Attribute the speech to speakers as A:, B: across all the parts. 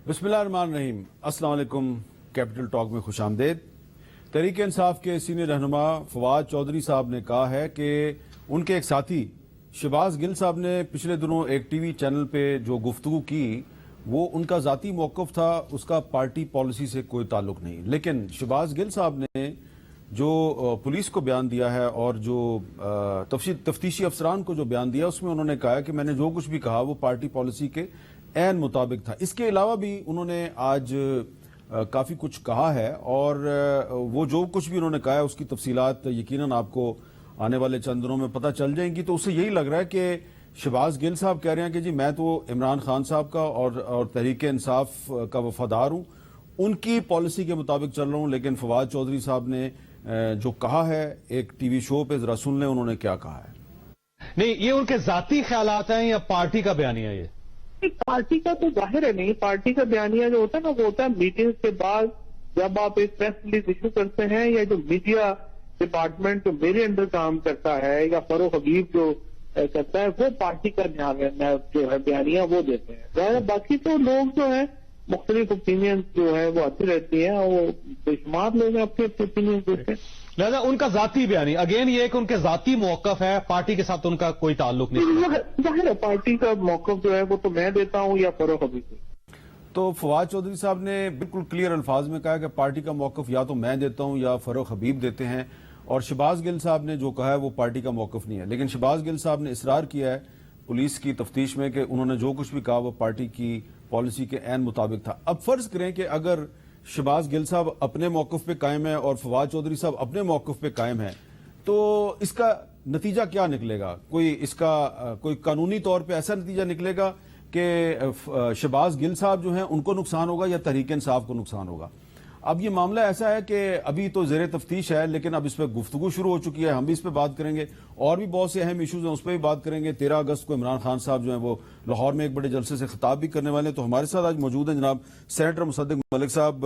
A: बिस्मिल्लाहिर्रहमानिर्रहीम। अस्सलाम वालेकुम। कैपिटल टॉक में खुश आमदेद। तहरीक इंसाफ के सीनियर रहनुमा फवाद चौधरी साहब ने कहा है कि उनके एक साथी शहबाज गिल साहब ने पिछले दिनों एक टीवी चैनल पे जो गुफ्तगू की वो उनका ज़ाती मौक़िफ़ था, उसका पार्टी पॉलिसी से कोई ताल्लुक नहीं। लेकिन शहबाज गिल साहब ने जो पुलिस को बयान दिया है और जो तफ्तीशी अफसरान को जो बयान दिया उसमें उन्होंने कहा है कि मैंने जो कुछ भी कहा वो पार्टी पॉलिसी के ऐन मुताबिक था। इसके अलावा भी उन्होंने आज काफ़ी कुछ कहा है और वो जो कुछ भी उन्होंने कहा है उसकी तफसीलात यकीनन आपको आने वाले चंद दिनों में पता चल जाएंगी। तो उससे यही लग रहा है कि शहबाज गिल साहब कह रहे हैं कि जी मैं तो इमरान खान साहब का और तहरीक इंसाफ का वफादार हूँ, उनकी पॉलिसी के मुताबिक चल रहा हूँ। लेकिन फवाद चौधरी साहब ने जो कहा है एक टीवी शो पे, जरा सुन लें उन्होंने क्या कहा है।
B: नहीं, ये उनके जाती ख्यालात हैं या पार्टी का बयानिया? ये
C: पार्टी का तो जाहिर है नहीं। पार्टी का बयानिया जो होता है ना वो होता है मीटिंग के बाद जब आप एक प्रेस रिलीज इशू करते हैं, या जो मीडिया डिपार्टमेंट जो मेरे अंडर काम करता है या फरोख हबीब जो करता है वो पार्टी का जो है बयानिया वो देते हैं। बाकी तो लोग जो है मुख्तलिफ ओपिनियन जो है वो आती रहती है और वो बेशुमार लोग अपने ओपिनियन देते हैं।
B: लिहाजा उनका जाती बयानी अगेन ये है कि उनके जाती मौक़िफ़ है, पार्टी के साथ उनका कोई ताल्लुक नहीं।
C: जाहिर है पार्टी का मौक़िफ़ जो है वो तो मैं देता हूं या फरोख हबीब।
A: तो फवाद चौधरी साहब ने बिल्कुल क्लियर अल्फाज में कहा कि पार्टी का मौक़िफ़ या तो मैं देता हूं या फरोख हबीब देते हैं, और शहबाज गिल साहब ने जो कहा है वो पार्टी का मौक़िफ़ नहीं है। लेकिन शहबाज गिल साहब ने इसरार किया है पुलिस की तफ्तीश में कि उन्होंने जो कुछ भी कहा वो पार्टी की पॉलिसी के ऐन मुताबिक था। अब फर्ज करें कि अगर शहबाज गिल साहब अपने मौक़िफ़ पे कायम है और फवाद चौधरी साहब अपने मौक़िफ़ पे कायम है, तो इसका नतीजा क्या निकलेगा? कोई कानूनी तौर पे ऐसा नतीजा निकलेगा कि शहबाज गिल साहब जो हैं उनको नुकसान होगा या तहरीक इंसाफ को नुकसान होगा? अब ये मामला ऐसा है कि अभी तो ज़ेर तफ्तीश है, लेकिन अब इस पर गुफ्तगू शुरू हो चुकी है। हम भी इस पर बात करेंगे और भी बहुत से अहम इशूज़ हैं उस पर भी बात करेंगे। 13 अगस्त को इमरान खान साहब जो हैं वो लाहौर में एक बड़े जलसे से खिताब भी करने वाले हैं। तो हमारे साथ आज मौजूद हैं जनाब सेनेटर मुसद्दिक मलिक साहब,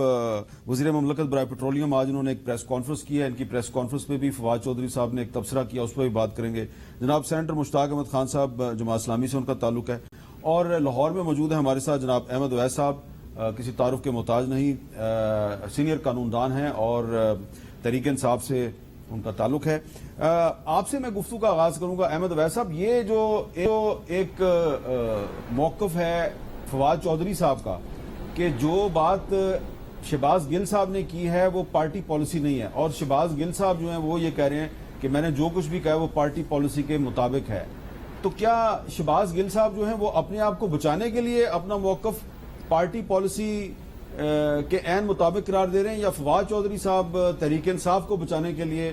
A: वज़ीर ममलकत बराए पेट्रोलियम। आज उन्होंने एक प्रेस कॉन्फ्रेंस की है, इनकी प्रेस कॉन्फ्रेंस में भी फवाद चौधरी साहब ने एक तबसरा किया, उस पर भी बात करेंगे। जनाब सेनेटर मुश्ताक अहमद खान साहब, जमात इस्लामी से उनका ताल्लुक है। और लाहौर में मौजूद है हमारे साथ जनाब अहमद अवैस साहब, किसी तारुफ के मोहताज नहीं, सीनियर कानूनदान हैं और तहरीक इंसाफ से उनका ताल्लुक है। आपसे मैं गुफ्तगू का आगाज करूंगा। अहमद अवैस साहब, ये जो एक मौक़िफ़ है फवाद चौधरी साहब का कि जो बात शहबाज गिल साहब ने की है वो पार्टी पॉलिसी नहीं है, और शहबाज गिल साहब जो हैं वो ये कह रहे हैं कि मैंने जो कुछ भी कहा वो पार्टी पॉलिसी के मुताबिक है, तो क्या शहबाज गिल साहब जो हैं वो अपने आप को बचाने के लिए अपना मौक़िफ़ पार्टी पॉलिसी के ऐन मुताबिक करार दे रहे हैं, या फवाद चौधरी साहब तहरीक इंसाफ को बचाने के लिए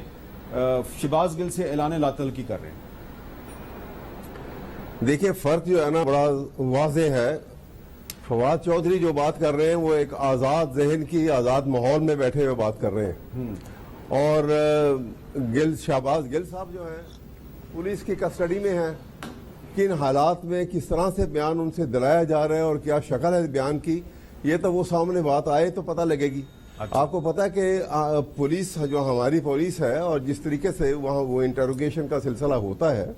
A: शहबाज गिल से ऐलान लातलकी कर रहे हैं?
D: देखिए, फर्क जो है ना बड़ा वाज़े है। फवाद चौधरी जो बात कर रहे हैं वो एक आज़ाद जहन की, आज़ाद माहौल में बैठे हुए बात कर रहे हैं, और शहबाज गिल साहब जो है पुलिस की कस्टडी में है। किन हालात में किस तरह से बयान उनसे दिलाया जा रहा है और क्या शक्ल है बयान की, ये तो वो सामने बात आए तो पता लगेगी। अच्छा। आपको पता है कि पुलिस जो हमारी पुलिस है और जिस तरीके से वहाँ वो इंटरोगेशन का सिलसिला होता है,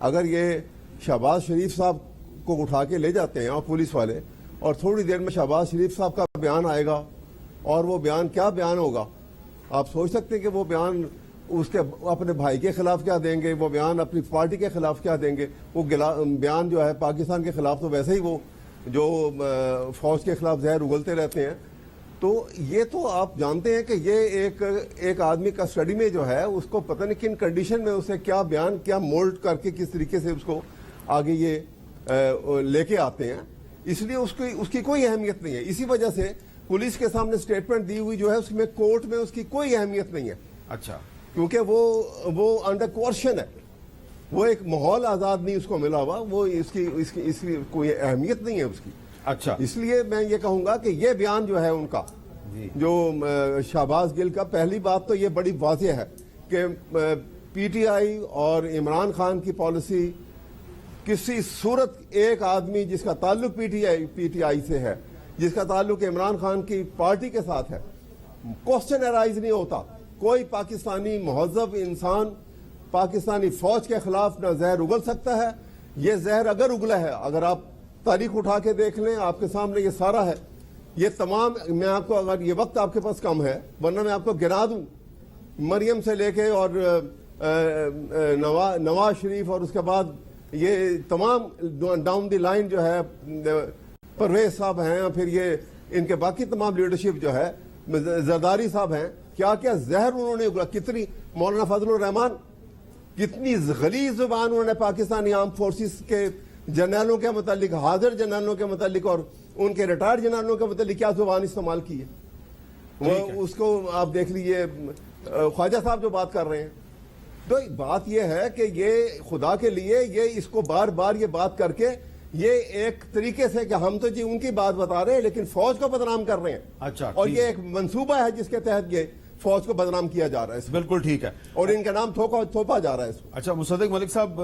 D: अगर ये शहबाज शरीफ साहब को उठा के ले जाते हैं और पुलिस वाले, और थोड़ी देर में शहबाज शरीफ साहब का बयान आएगा, और वो बयान क्या बयान होगा आप सोच सकते हैं कि वो बयान उसके अपने भाई के खिलाफ क्या देंगे, वो बयान अपनी पार्टी के खिलाफ क्या देंगे। वो बयान जो है पाकिस्तान के खिलाफ तो वैसे ही वो जो फौज के खिलाफ जहर उगलते रहते हैं। तो ये तो आप जानते हैं कि ये एक आदमी कस्टडी में जो है उसको पता नहीं किन कंडीशन में उसे क्या बयान क्या मोल्ड करके किस तरीके से उसको आगे ये लेके आते हैं, इसलिए उसकी कोई अहमियत नहीं है। इसी वजह से पुलिस के सामने स्टेटमेंट दी हुई जो है उसमें कोर्ट में उसकी कोई अहमियत नहीं है।
A: अच्छा,
D: क्योंकि वो अंडर कोर्शन है, वो एक माहौल आजाद नहीं उसको मिला हुआ, वो इसकी कोई अहमियत नहीं है उसकी।
A: अच्छा,
D: इसलिए मैं ये कहूंगा कि ये बयान जो है उनका जो शहबाज गिल का, पहली बात तो ये बड़ी वाज़ेह है कि पीटीआई और इमरान खान की पॉलिसी किसी सूरत एक आदमी जिसका ताल्लुक पीटीआई से है, जिसका ताल्लुक इमरान खान की पार्टी के साथ है, क्वेश्चन अराइज नहीं होता। कोई पाकिस्तानी महज़ब इंसान पाकिस्तानी फौज के खिलाफ न जहर उगल सकता है। ये जहर अगर उगला है, अगर आप तारीख उठा के देख लें, आपके सामने ये सारा है یہ تمام میں آپ کو اگر یہ وقت آپ کے پاس کم ہے ورنہ میں آپ کو گنا دوں مریم سے لے کے اور نواز شریف اور اس کے بعد یہ تمام ڈاؤن دی لائن جو ہے پرویز صاحب ہیں پھر یہ ان کے باقی تمام لیڈرشپ جو ہے زرداری صاحب ہیں کیا کیا زہر انہوں نے کتنی مولانا فضل الرحمان کتنی غلیظ زبان انہوں نے پاکستانی آرم فورسز کے جنرلوں کے متعلق حاضر جنرلوں کے متعلق اور ان کے ریٹائرڈ جنرلوں کے متعلق کیا زبان استعمال کی ہے وہ اس کو آپ دیکھ لیجئے خواجہ صاحب جو بات کر رہے ہیں تو بات یہ ہے کہ یہ خدا کے لیے یہ اس کو بار بار یہ بات کر کے یہ ایک طریقے سے کہ ہم تو جی ان کی بات بتا رہے ہیں لیکن فوج کو بدنام کر رہے ہیں
A: اچھا
D: اور یہ ایک منصوبہ ہے جس کے تحت یہ فوج کو بدنام کیا جا رہا ہے
A: بالکل ٹھیک ہے
D: اور ان کا نام تھوپا جا رہا ہے اس کو.
A: اچھا مصدق ملک صاحب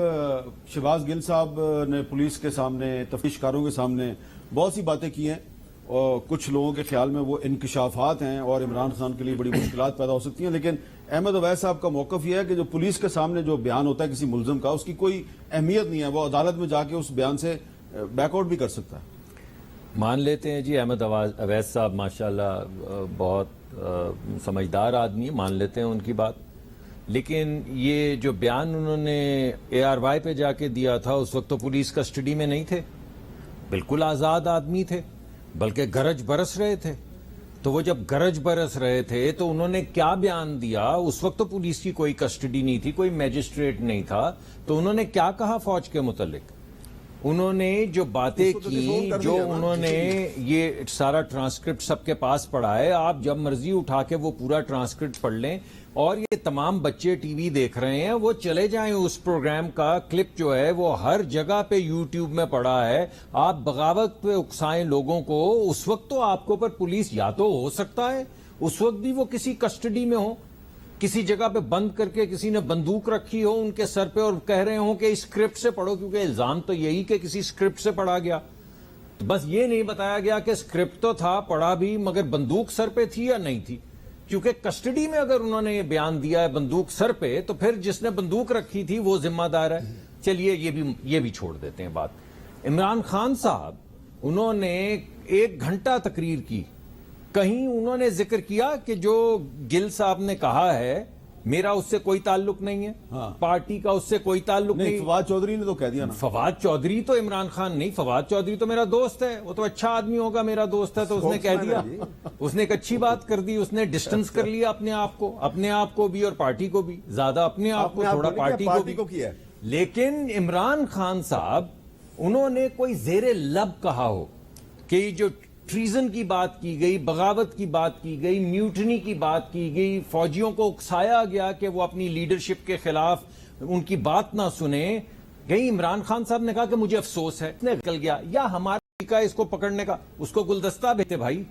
A: شہباز گل صاحب نے پولیس کے سامنے تفتیش کاروں کے سامنے بہت سی باتیں کی ہیں اور کچھ لوگوں کے خیال میں وہ انکشافات ہیں اور عمران خان کے لیے بڑی مشکلات پیدا ہو سکتی ہیں لیکن احمد اویس صاحب کا موقف یہ ہے کہ جو پولیس کے سامنے جو بیان ہوتا ہے کسی ملزم کا اس کی کوئی اہمیت نہیں ہے وہ عدالت میں جا کے اس بیان سے بیک آؤٹ بھی کر سکتا ہے.
E: مان لیتے ہیں جی احمد اویس صاحب ماشاءاللہ بہت سمجھدار آدمی مان لیتے ہیں ان کی بات لیکن یہ جو بیان انہوں نے ARY پہ جا کے دیا تھا اس وقت تو پولیس کسٹڈی میں نہیں تھے بالکل آزاد آدمی تھے بلکہ گرج برس رہے تھے تو وہ جب گرج برس رہے تھے تو انہوں نے کیا بیان دیا اس وقت تو پولیس کی کوئی کسٹڈی نہیں تھی کوئی میجسٹریٹ نہیں تھا تو انہوں نے کیا کہا فوج کے متعلق انہوں نے جو باتیں کی جو انہوں نے یہ سارا ٹرانسکرپٹ سب کے پاس پڑھا ہے آپ جب مرضی اٹھا کے وہ پورا ٹرانسکرپٹ پڑھ لیں اور یہ تمام بچے ٹی وی دیکھ رہے ہیں وہ چلے جائیں اس پروگرام کا کلپ جو ہے وہ ہر جگہ پہ یوٹیوب میں پڑا ہے آپ بغاوت پہ اکسائیں لوگوں کو اس وقت تو آپ کو پر پولیس یا تو ہو سکتا ہے اس وقت بھی وہ کسی کسٹڈی میں ہو کسی جگہ پہ بند کر کے کسی نے بندوق رکھی ہو ان کے سر پہ اور کہہ رہے ہوں کہ اسکرپٹ سے پڑھو کیونکہ الزام تو یہی کہ کسی اسکرپٹ سے پڑھا گیا بس یہ نہیں بتایا گیا کہ اسکرپٹ تو تھا پڑھا بھی مگر بندوق سر پہ تھی یا نہیں تھی کیونکہ کسٹڈی میں اگر انہوں نے یہ بیان دیا ہے بندوق سر پہ تو پھر جس نے بندوق رکھی تھی وہ ذمہ دار ہے. چلیے یہ بھی چھوڑ دیتے ہیں بات. عمران خان صاحب انہوں نے 1 گھنٹہ تقریر کی کہیں انہوں نے ذکر کیا کہ جو گل صاحب نے کہا ہے میرا اس سے کوئی تعلق نہیں ہے پارٹی کا اس سے کوئی تعلق نہیں.
A: فواد چودھری نے تو کہہ دیا نا
E: فواد چودھری تو عمران خان نہیں فواد چودھری تو میرا دوست ہے وہ تو اچھا آدمی ہوگا میرا دوست ہے تو اس نے کہہ دیا اس نے ایک اچھی بات کر دی اس نے ڈسٹنس کر لیا اپنے آپ کو بھی اور پارٹی کو بھی زیادہ اپنے آپ کو تھوڑا پارٹی کو
D: کیا
E: لیکن عمران خان صاحب انہوں نے کوئی زیر لب کہا ہو کہ جو ٹریزن کی بات کی گئی بغاوت کی بات کی گئی میوٹنی کی بات کی گئی فوجیوں کو اکسایا گیا کہ وہ اپنی لیڈرشپ کے خلاف ان کی بات نہ سنیں کہیں عمران خان صاحب نے کہا کہ مجھے افسوس ہے نکل گیا یا ہمارا طریقہ اس کو پکڑنے کا اس کو گلدستہ بھیجتے بھائی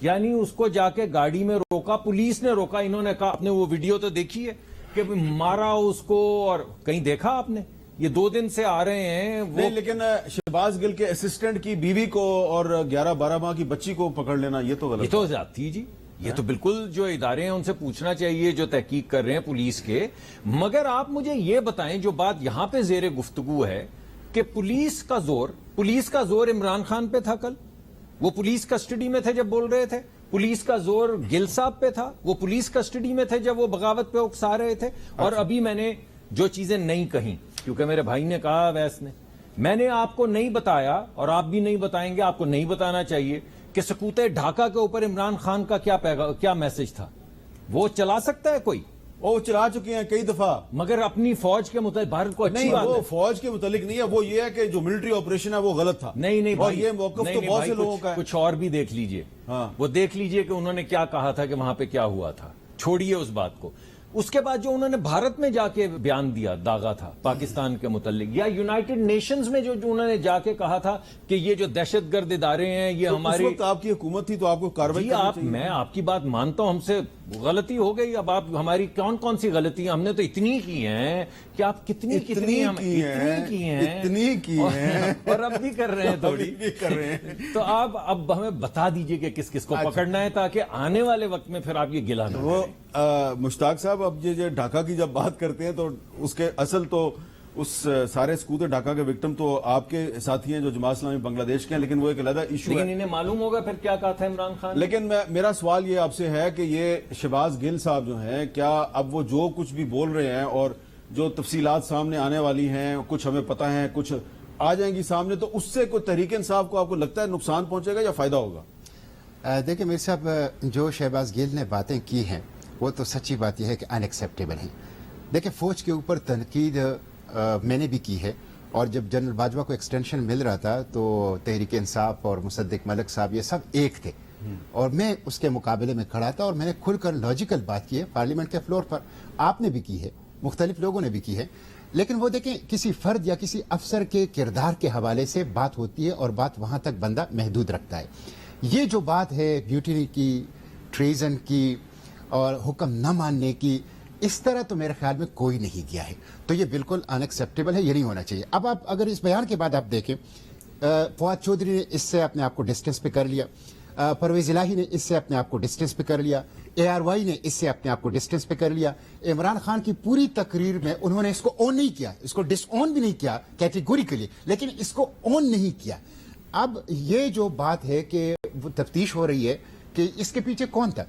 E: یعنی اس کو جا کے گاڑی میں روکا پولیس نے روکا انہوں نے کہا آپ نے وہ ویڈیو تو دیکھی ہے کہ مارا اس کو اور کہیں دیکھا آپ نے یہ 2 دن سے آ رہے ہیں
A: نہیں لیکن شہباز گل کے اسسٹنٹ کی بیوی کو اور 11-12 ماہ کی بچی کو پکڑ لینا یہ تو غلط
E: یہ تو زیادتی جی یہ تو بالکل جو ادارے ہیں ان سے پوچھنا چاہیے جو تحقیق کر رہے ہیں پولیس کے مگر آپ مجھے یہ بتائیں جو بات یہاں پہ زیر گفتگو ہے کہ پولیس کا زور عمران خان پہ تھا کل وہ پولیس کسٹڈی میں تھے جب بول رہے تھے پولیس کا زور گل صاحب پہ تھا وہ پولیس کسٹڈی میں تھے جب وہ بغاوت پہ اکسا رہے تھے اور ابھی میں نے جو چیزیں نہیں کہیں کیونکہ میرے بھائی نے کہا ویس نے میں نے آپ کو نہیں بتایا اور آپ بھی نہیں بتائیں گے آپ کو نہیں بتانا چاہیے کہ سکوت ڈھاکہ کے اوپر عمران خان کا کیا میسج تھا وہ چلا سکتا ہے کوئی
A: وہ چلا چکے ہیں کئی دفعہ
E: مگر اپنی فوج کے متعلق بھارت کو اچھی
A: نہیں
E: بات
A: وہ
E: ہے
A: فوج کے متعلق نہیں ہے وہ یہ ہے کہ جو ملٹری آپریشن ہے وہ غلط تھا
E: نہیں
A: اور یہ موقف تو بہت سے لوگوں کا ہے
E: کچھ اور بھی دیکھ لیجئے وہ دیکھ لیجئے کہ انہوں نے کیا کہا تھا کہ وہاں پہ کیا ہوا تھا چھوڑیے اس بات کو اس کے بعد جو انہوں نے بھارت میں جا کے بیان دیا داغا تھا پاکستان کے متعلق یا یونائٹڈ نیشنز میں جو انہوں نے جا کے کہا تھا کہ یہ جو دہشت گرد ادارے ہیں یہ ہماری
A: اس وقت آپ کی حکومت تھی تو آپ کو کارروائی کرنی چاہیے.
E: میں آپ کی بات مانتا ہوں ہم سے غلطی ہو گئی اب آپ ہماری کون سی غلطیاں ہم نے تو اتنی کی ہیں کہ آپ کتنی کی ہیں اور اب بھی کر رہے ہیں تھوڑی تو آپ اب ہمیں بتا دیجئے کہ کس کس کو پکڑنا ہے تاکہ آنے والے وقت میں پھر آپ یہ گلا نہ
A: وہ مشتاق صاحب اب یہ ڈھاکہ کی جب بات کرتے ہیں تو اس کے اصل تو उस सारे सकूत ढाका के विक्टिम तो आपके साथी हैं जो जमात इस्लामी बांग्लादेश के हैं, लेकिन वो एक अलग इशू
E: लेकिन
A: है।
E: इन्हें मालूम होगा फिर क्या कहा था इमरान खान।
A: लेकिन मेरा सवाल ये आपसे है कि ये शहबाज गिल साहब जो हैं, क्या अब वो जो कुछ भी बोल रहे हैं और जो तफसीलात सामने आने वाली हैं, कुछ हमें पता है, कुछ आ जाएंगी सामने, तो उससे कोई तहरीक इंसाफ को आपको लगता है नुकसान पहुंचेगा या फायदा होगा?
F: देखिए मेरे साहब, जो शहबाज गिल ने बातें की हैं वो तो सच्ची बात यह है कि अनएक्सेप्टेबल हैं। देखिए फौज के ऊपर तनकीद मैंने भी की है, और जब जनरल बाजवा को एक्सटेंशन मिल रहा था तो तहरीक इंसाफ और मुसद्दिक मलिक साहब ये सब एक थे, और मैं उसके मुकाबले में खड़ा था और मैंने खुलकर लॉजिकल बात की है पार्लियामेंट के फ्लोर पर, आपने भी की है, मुख्तलिफ लोगों ने भी की है। लेकिन वो देखें किसी फर्द या किसी अफसर के किरदार के हवाले से बात होती है और बात वहां तक बंदा महदूद रखता है। ये जो बात है म्यूटिनी की, ट्रेजन की और हुक्म न मानने की, इस तरह तो मेरे ख्याल में कोई नहीं किया है, तो ये बिल्कुल अनएक्सेप्टेबल है, ये नहीं होना चाहिए। अब आप अगर इस बयान के बाद आप देखें, फवाद चौधरी ने इससे अपने आप को डिस्टेंस पे कर लिया, परवेज इलाही ने इससे अपने आप को डिस्टेंस पे कर लिया, ARY ने इससे अपने आप को डिस्टेंस पे कर लिया। इमरान खान की पूरी तकरीर में उन्होंने इसको ऑन नहीं किया, इसको डिसऑन भी नहीं किया कैटेगोरिकली, लेकिन इसको ऑन नहीं किया। अब ये जो बात है कि वो तफ्तीश हो रही है कि इसके पीछे कौन था,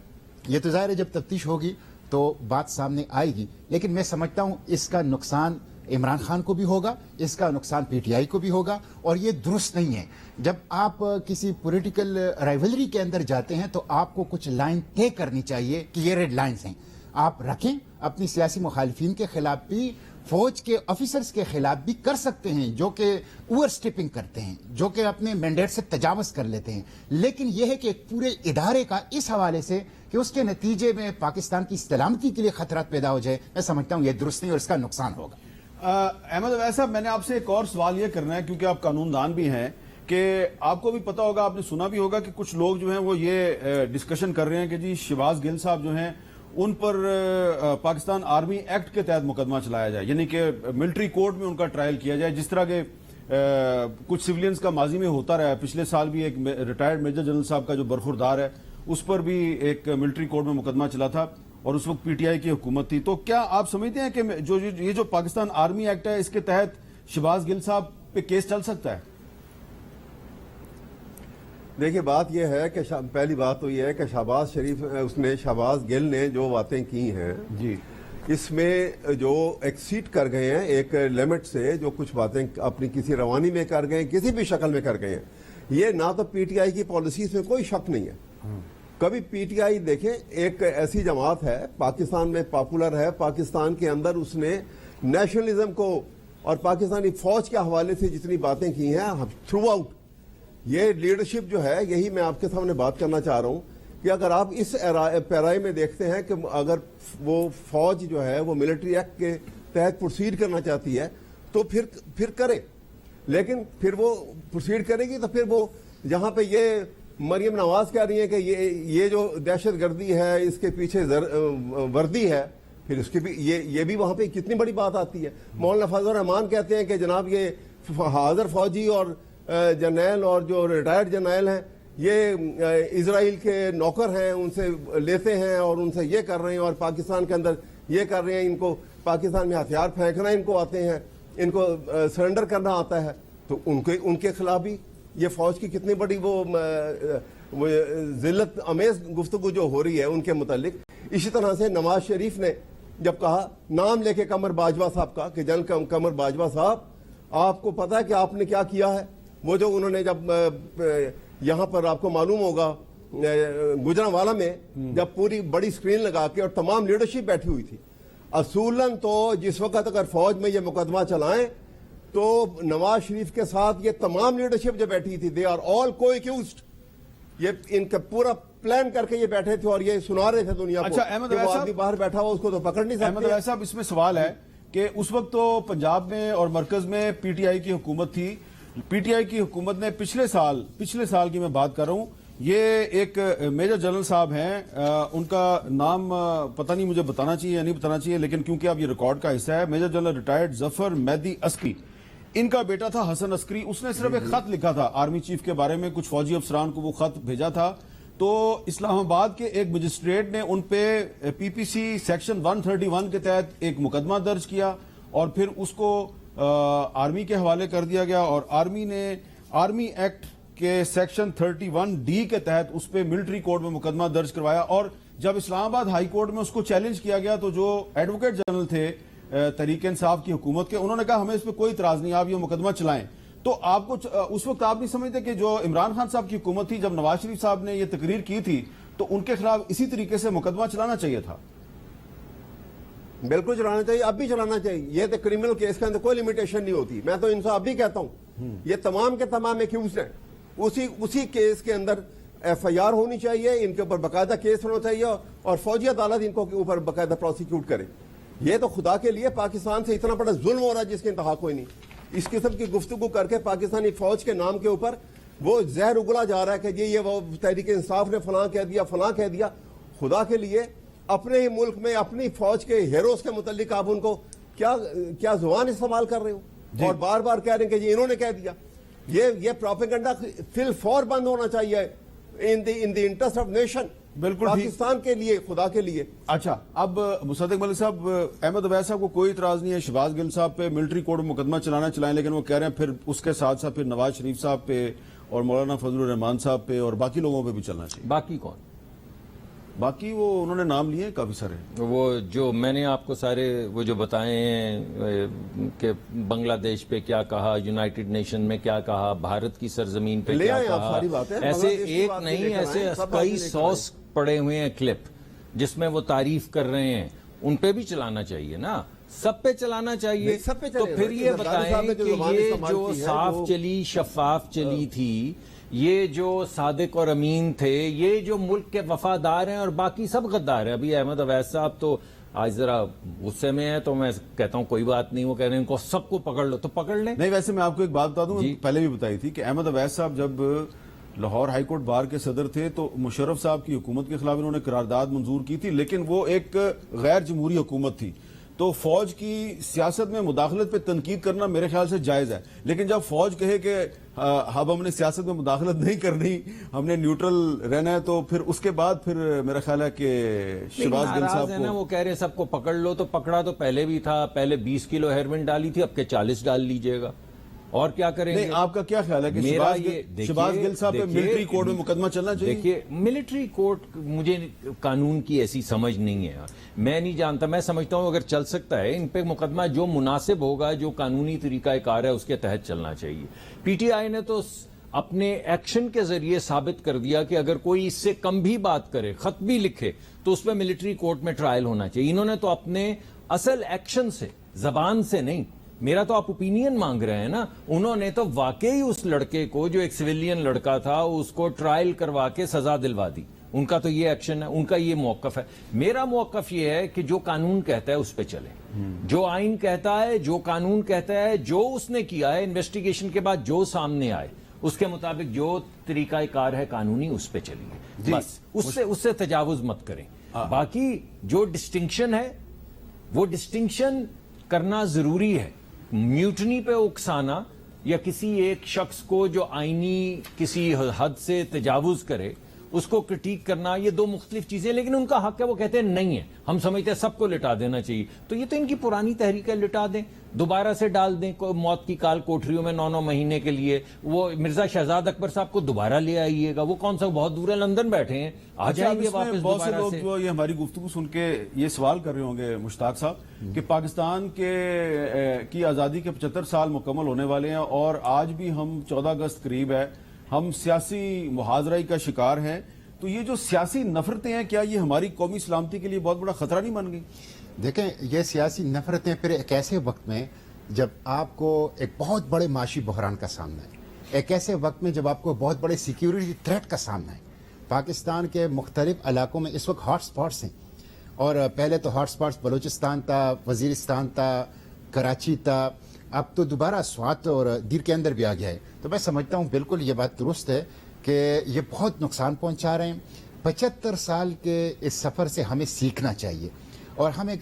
F: ये तो जाहिर है जब तफ्तीश होगी तो बात सामने आएगी, लेकिन मैं समझता हूं इसका नुकसान इमरान खान को भी होगा, इसका नुकसान PTI को भी होगा, और ये दुरुस्त नहीं है। जब आप किसी पॉलिटिकल राइवलरी के अंदर जाते हैं तो आपको कुछ लाइन तय करनी चाहिए कि ये रेड लाइन्स हैं, आप रखें। अपनी सियासी मुखालिफिन के खिलाफ भी, फौज के ऑफिसर्स के खिलाफ भी कर सकते हैं जो कि ओवर स्टिपिंग करते हैं, जो कि अपने मैंडेट से तजावज कर लेते हैं, लेकिन यह है कि एक पूरे इदारे का इस हवाले से कि उसके नतीजे में पाकिस्तान की सलामती के लिए खतरात पैदा हो जाए, मैं समझता हूं यह दुरुस्त नहीं और इसका नुकसान होगा।
A: अहमद अवैस साहब, मैंने आपसे एक और सवाल ये करना है, क्योंकि आप कानूनदान भी हैं, कि आपको भी पता होगा, आपने सुना भी होगा कि कुछ लोग जो हैं वो ये डिस्कशन कर रहे हैं कि जी शहबाज गिल साहब जो हैं उन पर पाकिस्तान आर्मी एक्ट के तहत मुकदमा चलाया जाए, यानी कि मिलिट्री कोर्ट में उनका ट्रायल किया जाए, जिस तरह के कुछ सिविलियंस का माजी में होता रहा है। पिछले साल भी एक रिटायर्ड मेजर जनरल साहब का जो बरखुरदार है उस पर भी एक मिलिट्री कोर्ट में मुकदमा चला था, और उस वक्त PTI की हुकूमत थी। तो क्या आप समझते हैं कि ये जो पाकिस्तान आर्मी एक्ट है, इसके तहत शहबाज गिल साहब पे केस चल सकता है?
D: देखिए बात यह है कि पहली बात तो यह है कि शहबाज गिल ने जो बातें की हैं
A: जी,
D: इसमें जो एक्सीड कर गए हैं एक लिमिट से, जो कुछ बातें अपनी किसी रवानी में कर गए, किसी भी शक्ल में कर गए हैं, ये ना तो PTI की पॉलिसीज में कोई शक नहीं है। कभी PTI देखें, एक ऐसी जमात है पाकिस्तान में, पॉपुलर है पाकिस्तान के अंदर, उसने नेशनलिज्म को और पाकिस्तानी फौज के हवाले से जितनी बातें की हैं थ्रू आउट, ये लीडरशिप जो है, यही मैं आपके सामने बात करना चाह रहा हूं कि अगर आप इस पैराई में देखते हैं कि अगर वो फौज जो है वो मिलिट्री एक्ट के तहत प्रोसीड करना चाहती है तो फिर करे, लेकिन फिर वो प्रोसीड करेगी तो फिर वो जहां पे ये मरियम नवाज कह रही है कि ये जो दहशतगर्दी है इसके पीछे वर्दी है, फिर उसके भी ये भी वहां पे कितनी बड़ी बात आती है। मौलाना फजल रहमान कहते हैं कि जनाब ये हाजिर फौजी और जर्नैल और जो रिटायर्ड जर्नैल हैं ये इजराइल के नौकर हैं, उनसे लेते हैं और उनसे ये कर रहे हैं और पाकिस्तान के अंदर ये कर रहे हैं, इनको पाकिस्तान में हथियार फेंकना इनको आते हैं, इनको सरेंडर करना आता है, तो उनके खिलाफ भी ये फौज की कितनी बड़ी वो जिल्लत अमेज गुफ्तगू जो हो रही है उनके मुतालिक। इसी तरह से नवाज शरीफ ने जब कहा, नाम लेके कमर बाजवा साहब का, कि जनरल कमर बाजवा साहब आपको पता है कि आपने क्या किया है, वो जो उन्होंने जब यहां पर आपको मालूम होगा गुजरांवाला में जब पूरी बड़ी स्क्रीन लगा के और तमाम लीडरशिप बैठी हुई थी, असूलन तो जिस वक्त अगर फौज में ये मुकदमा चलाएं तो नवाज शरीफ के साथ ये तमाम लीडरशिप जो बैठी थी, दे आर ऑल को-एक्यूज्ड, ये इनका पूरा प्लान करके ये बैठे थे और ये सुना रहे थे दुनिया को।
A: अच्छा, अहमद
D: कि वो
A: अवैस
D: आदमी बाहर बैठा हुआ उसको तो पकड़ नहीं
A: अहमद
D: सकते।
A: अवैस साहब, इसमें सवाल है कि उस वक्त तो पंजाब में और मरकज में PTI की हुकूमत थी। PTI की हुकूमत ने पिछले साल की मैं बात कर रहा हूं, ये एक मेजर जनरल साहब हैं, उनका नाम पता नहीं मुझे बताना चाहिए या नहीं बताना चाहिए, लेकिन क्योंकि अब ये रिकॉर्ड का हिस्सा है, major general retired Zafar Mehdi Askari, इनका बेटा था हसन अस्करी। उसने सिर्फ एक खत लिखा था आर्मी चीफ के बारे में, कुछ फौजी अफसरान को वो खत भेजा था, तो इस्लामाबाद के एक मजिस्ट्रेट ने उन पे PPC सेक्शन 131 के तहत एक मुकदमा दर्ज किया और फिर उसको آرمی کے حوالے کر دیا گیا اور آرمی نے آرمی ایکٹ کے سیکشن 31D کے تحت اس پہ ملٹری کورٹ میں مقدمہ درج کروایا، اور جب اسلام آباد ہائی کورٹ میں اس کو چیلنج کیا گیا تو جو ایڈوکیٹ جنرل تھے تحریک انصاف کی حکومت کے، انہوں نے کہا ہمیں اس پہ کوئی اعتراض نہیں، آپ یہ مقدمہ چلائیں۔ تو آپ کو اس وقت آپ نہیں سمجھتے کہ جو عمران خان صاحب کی حکومت تھی، جب نواز شریف صاحب نے یہ تقریر کی تھی تو ان کے خلاف اسی طریقے سے مقدمہ چلانا چاہیے تھا؟
D: بالکل چلانا چاہیے، اب بھی چلانا چاہیے، یہ تو کرمنل کیس کے اندر کوئی لمیٹیشن نہیں ہوتی، میں تو ان سے اب بھی کہتا ہوں یہ تمام کے تمام ایکیوزڈ ہیں، اسی کیس کے اندر ایف آئی آر ہونی چاہیے، ان کے اوپر باقاعدہ کیس ہونا چاہیے اور فوجی عدالت ان کو اوپر باقاعدہ پروسیکیوٹ کرے۔ یہ تو خدا کے لیے پاکستان سے اتنا بڑا ظلم ہو رہا ہے جس کی انتہا کوئی نہیں، اس قسم کی گفتگو کر کے پاکستانی فوج کے نام کے اوپر وہ زہر اگلا جا رہا ہے کہ یہ وہ تحریک انصاف نے فلاں کہہ دیا فلاں کہہ دیا۔ خدا کے لیے اپنے ہی ملک میں اپنی فوج کے ہیروز کے متعلق آپ ان کو کیا زبان استعمال کر رہے ہو اور بار بار کہہ رہے ہیں کہ یہ انہوں نے کہہ دیا۔ یہ پروپیگنڈا فی الفور بند ہونا چاہیے ان دی انٹرسٹ آف نیشن،
A: بالکل
D: پاکستان کے لیے، خدا کے لیے۔
A: اچھا، اب مصدق ملک صاحب، احمد عبید صاحب کو کوئی اعتراض نہیں ہے شہباز گل صاحب پہ ملٹری کورٹ میں مقدمہ چلائیں، لیکن وہ کہہ رہے ہیں پھر اس کے ساتھ ساتھ پھر نواز شریف صاحب پہ اور مولانا فضل الرحمان صاحب پہ اور باقی لوگوں پہ بھی چلنا چاہیے۔
E: باقی کون؟
A: باقی وہ انہوں نے نام لیے ہیں کافی سارے،
E: وہ جو میں نے آپ کو سارے وہ جو بتائے ہیں کہ بنگلہ دیش پہ کیا کہا، یونائٹڈ نیشن میں کیا کہا، بھارت کی سرزمین پہ کیا کہا، ایسے ایک نہیں، ایسے کئی 100 پڑے ہوئے ہیں کلپ جس میں وہ تعریف کر رہے ہیں، ان پہ بھی چلانا چاہیے نا، سب پہ چلانا چاہیے۔ تو پھر یہ بتائیں کہ یہ جو صاف چلی شفاف چلی تھی، یہ جو صادق اور امین تھے، یہ جو ملک کے وفادار ہیں اور باقی سب غدار ہیں۔ ابھی احمد عویس صاحب تو آج ذرا غصے میں ہے تو میں کہتا ہوں کوئی بات نہیں، وہ کہہ رہے ہیں ان کو سب کو پکڑ لو تو پکڑ لیں۔
A: نہیں، ویسے میں آپ کو ایک بات بتا دوں، پہلے بھی بتائی تھی کہ احمد عویس صاحب جب لاہور ہائی کورٹ بار کے صدر تھے تو مشرف صاحب کی حکومت کے خلاف انہوں نے قرارداد منظور کی تھی، لیکن وہ ایک غیر جمہوری حکومت تھی، تو فوج کی سیاست میں مداخلت پہ تنقید کرنا میرے خیال سے جائز ہے، لیکن جب فوج کہے کہ اب ہم نے سیاست میں مداخلت نہیں کرنی، ہم نے نیوٹرل رہنا ہے، تو پھر اس کے بعد پھر میرا خیال ہے کہ شہباز گل صاحب
E: کو وہ کہہ رہے ہیں سب کو پکڑ لو، تو پکڑا تو پہلے بھی تھا، پہلے 20 کلو ہیروین ڈالی تھی، اب کے 40 ڈال لیجئے گا، اور کیا کریں گے؟
A: آپ کا کیا خیال ہے کہ شہباز گل صاحب پہ ملٹری کورٹ میں مقدمہ چلنا چاہیے؟
E: دیکھیے، ملٹری کورٹ مجھے قانون کی ایسی سمجھ نہیں ہے، میں نہیں جانتا، میں سمجھتا ہوں اگر چل سکتا ہے ان پہ مقدمہ جو مناسب ہوگا، جو قانونی طریقہ کار ہے اس کے تحت چلنا چاہیے۔ پی ٹی آئی نے تو اپنے ایکشن کے ذریعے ثابت کر دیا کہ اگر کوئی اس سے کم بھی بات کرے، خط بھی لکھے، تو اس پہ ملٹری کورٹ میں ٹرائل ہونا چاہیے۔ انہوں نے تو اپنے اصل ایکشن سے، زبان سے نہیں، میرا تو آپ اوپینین مانگ رہے ہیں نا، انہوں نے تو واقعی اس لڑکے کو جو ایک سویلین لڑکا تھا اس کو ٹرائل کروا کے سزا دلوا دی، ان کا تو یہ ایکشن ہے، ان کا یہ موقف ہے۔ میرا موقف یہ ہے کہ جو قانون کہتا ہے اس پہ چلے، جو آئین کہتا ہے، جو قانون کہتا ہے، جو اس نے کیا ہے انویسٹیگیشن کے بعد جو سامنے آئے اس کے مطابق جو طریقہ کار ہے قانونی اس پہ چلیے، بس اس سے تجاوز مت کریں۔ باقی جو ڈسٹنکشن ہے وہ ڈسٹنکشن کرنا ضروری ہے، میوٹنی پہ اکسانا یا کسی ایک شخص کو جو آئینی کسی حد سے تجاوز کرے اس کو کرٹیک کرنا، یہ دو مختلف چیزیں، لیکن ان کا حق ہے، وہ کہتے ہیں نہیں ہے، ہم سمجھتے ہیں سب کو لٹا دینا چاہیے، تو یہ تو ان کی پرانی تحریک ہے، لٹا دیں، دوبارہ سے ڈال دیں موت کی کال کوٹریوں میں 9 مہینے کے لیے۔ وہ مرزا شہزاد اکبر صاحب کو دوبارہ لے آئیے گا، وہ کون سا بہت دور ہے، لندن بیٹھے ہیں، آ جائیں گے واپس
A: بہت سے
E: دوبارہ
A: لوگ
E: سے۔
A: جو یہ ہماری گفتگو سن کے یہ سوال کر رہے ہوں گے مشتاق صاحب کہ پاکستان کی آزادی کے 75 سال مکمل ہونے والے ہیں اور آج بھی ہم 14 اگست قریب ہے، ہم سیاسی محاذرائی کا شکار ہیں، تو یہ جو سیاسی نفرتیں ہیں کیا یہ ہماری قومی سلامتی کے لیے بہت بڑا خطرہ نہیں بن گئی؟
F: دیکھیں، یہ سیاسی نفرتیں پھر ایک ایسے وقت میں جب آپ کو ایک بہت بڑے معاشی بحران کا سامنا ہے، ایک ایسے وقت میں جب آپ کو بہت بڑے سیکیورٹی تھریٹ کا سامنا ہے۔ پاکستان کے مختلف علاقوں میں اس وقت ہاٹ سپاٹس ہیں، اور پہلے تو ہاٹ سپاٹس بلوچستان تھا، وزیرستان تھا، کراچی تھا، اب تو دوبارہ سوات اور دیر کے اندر بھی آ گیا ہے۔ تو میں سمجھتا ہوں بالکل یہ بات درست ہے کہ یہ بہت نقصان پہنچا رہے ہیں۔ 75 سال کے اس سفر سے ہمیں سیکھنا چاہیے، اور ہمیں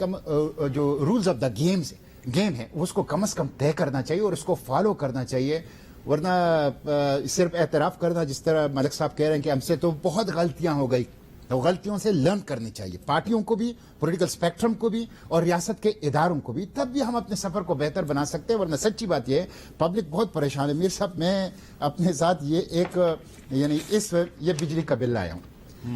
F: جو رولز آف دا گیم ہے اس کو کم از کم طے کرنا چاہیے اور اس کو فالو کرنا چاہیے، ورنہ صرف اعتراف کرنا، جس طرح ملک صاحب کہہ رہے ہیں کہ ہم سے تو بہت غلطیاں ہو گئی، तो गलतियों से लर्न करनी चाहिए, पार्टियों को भी, पॉलिटिकल स्पेक्ट्रम को भी और रियासत के इदारों को भी, तब भी हम अपने सफर को बेहतर बना सकते हैं। वरना सच्ची बात यह है, पब्लिक बहुत परेशान है। मीर साहब, मैं अपने साथ ये एक यानी ये बिजली का बिल लाया हूं।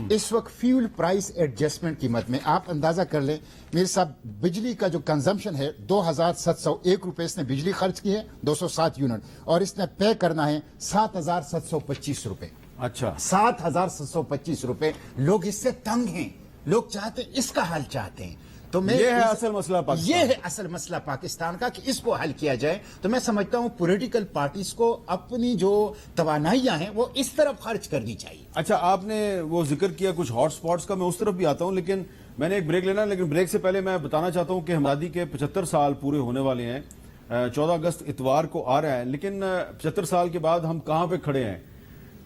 F: इस वक्त फ्यूल प्राइस एडजस्टमेंट कीमत में आप अंदाजा कर लें मीर साहब, बिजली का जो कंजम्पशन है 2701 रुपए इसने बिजली खर्च की है, 207 यूनिट, और इसने पे करना है 7725 रुपए।
A: अच्छा,
F: 7725 रुपए। लोग इससे तंग हैं, लोग चाहते हैं, इसका हल चाहते हैं। तो मैं
A: ये है असल मसला पाकिस्तान।
F: ये है असल मसला पाकिस्तान का कि इसको हल किया जाए। तो मैं समझता हूं पॉलिटिकल पार्टीज को अपनी जो तवानाइयां हैं वो इस तरफ खर्च करनी चाहिए।
A: अच्छा, आपने वो जिक्र किया कुछ हॉट स्पॉट्स का, मैं उस तरफ भी आता हूं, लेकिन मैंने एक ब्रेक लेना है। लेकिन ब्रेक से पहले मैं बताना चाहता हूं कि आज़ादी के 75 साल पूरे होने वाले हैं। 14 अगस्त इतवार को आ रहा है, लेकिन 75 साल के बाद हम कहां पे खड़े हैं?